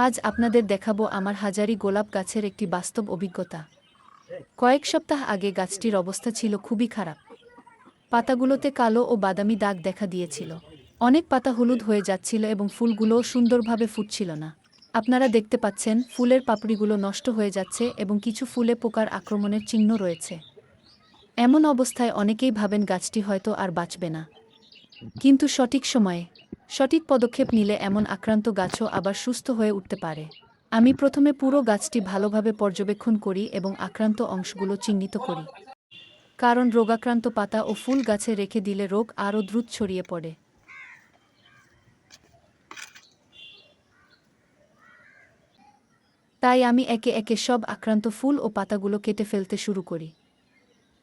আজ আপনাদের দেখাবো আমার হাজারি গোলাপ গাছের একটি বাস্তব অভিজ্ঞতা। কয়েক সপ্তাহ আগে গাছটির অবস্থা ছিল খুবই খারাপ। পাতাগুলোতে কালো ও বাদামি দাগ দেখা দিয়েছিল। অনেক পাতা হলুদ হয়ে যাচ্ছিল এবং ফুলগুলোও সুন্দরভাবে ফুটছিল না। আপনারা দেখতে পাচ্ছেন ফুলের পাপড়িগুলো নষ্ট হয়ে যাচ্ছে এবং কিছু ফুলে পোকার আক্রমণের চিহ্ন রয়েছে। এমন অবস্থায় অনেকেই ভাবেন গাছটি হয়তো আর বাঁচবে না। কিন্তু সঠিক সময়ে সঠিক পদক্ষেপ নিলে এমন আক্রান্ত গাছও আবার সুস্থ হয়ে উঠতে পারে। আমি প্রথমে পুরো গাছটি ভালোভাবে পর্যবেক্ষণ করি এবং আক্রান্ত অংশগুলো চিহ্নিত করি। কারণ রোগাক্রান্ত পাতা ও ফুল গাছে রেখে দিলে রোগ আরও দ্রুত ছড়িয়ে পড়ে। তাই আমি একে একে সব আক্রান্ত ফুল ও পাতাগুলো কেটে ফেলতে শুরু করি।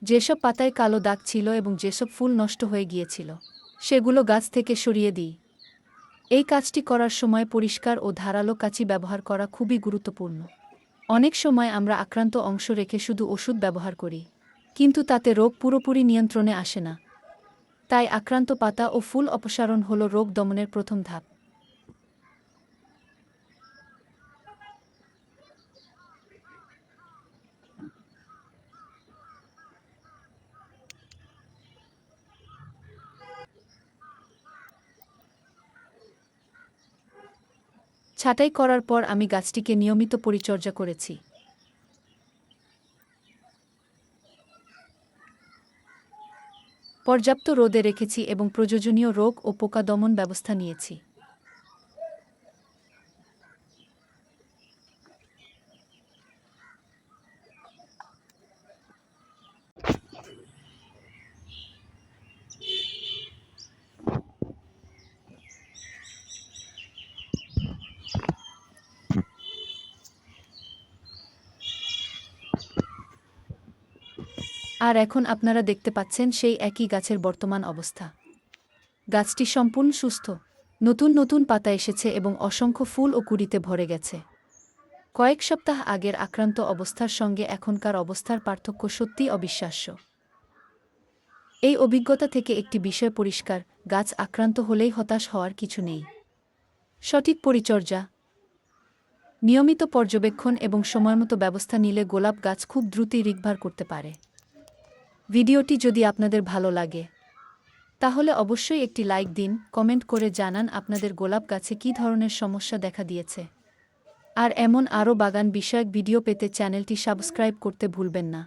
যেসব পাতায় কালো দাগ ছিল এবং যেসব ফুল নষ্ট হয়ে গিয়েছিল সেগুলো গাছ থেকে সরিয়ে দিই। এই কাজটি করার সময় পরিষ্কার ও ধারালো কাঁচি ব্যবহার করা খুবই গুরুত্বপূর্ণ। অনেক সময় আমরা আক্রান্ত অংশ রেখে শুধু ওষুধ ব্যবহার করি, কিন্তু তাতে রোগ পুরোপুরি নিয়ন্ত্রণে আসে না। তাই আক্রান্ত পাতা ও ফুল অপসারণ হল রোগ দমনের প্রথম ধাপ। ছাঁটাই করার পর আমি গাছটিকে নিয়মিত পরিচর্যা করেছি। পর্যাপ্ত রোদে রেখেছি এবং প্রয়োজনীয় রোগ ও পোকা দমন ব্যবস্থা নিয়েছি। আর এখন আপনারা দেখতে পাচ্ছেন সেই একই গাছের বর্তমান অবস্থা। গাছটি সম্পূর্ণ সুস্থ। নতুন নতুন পাতা এসেছে এবং অসংখ্য ফুল ও কুঁড়িতে ভরে গেছে। কয়েক সপ্তাহ আগের আক্রান্ত অবস্থার সঙ্গে এখনকার অবস্থার পার্থক্য সত্যিই অবিশ্বাস্য। এই অভিজ্ঞতা থেকে একটি বিষয় পরিষ্কার: গাছ আক্রান্ত হলেই হতাশ হওয়ার কিছু নেই। সঠিক পরিচর্যা, নিয়মিত পর্যবেক্ষণ এবং সময়মতো ব্যবস্থা নিলে গোলাপ গাছ খুব দ্রুতই রিকভার করতে পারে। ভিডিওটি যদি আপনাদের ভালো লাগে তাহলে অবশ্যই একটি লাইক দিন, কমেন্ট করে জানান আপনাদের গোলাপ গাছে কী ধরনের সমস্যা দেখা দিয়েছে। আর এমন আরও বাগান বিষয়ক ভিডিও পেতে চ্যানেলটি সাবস্ক্রাইব করতে ভুলবেন না।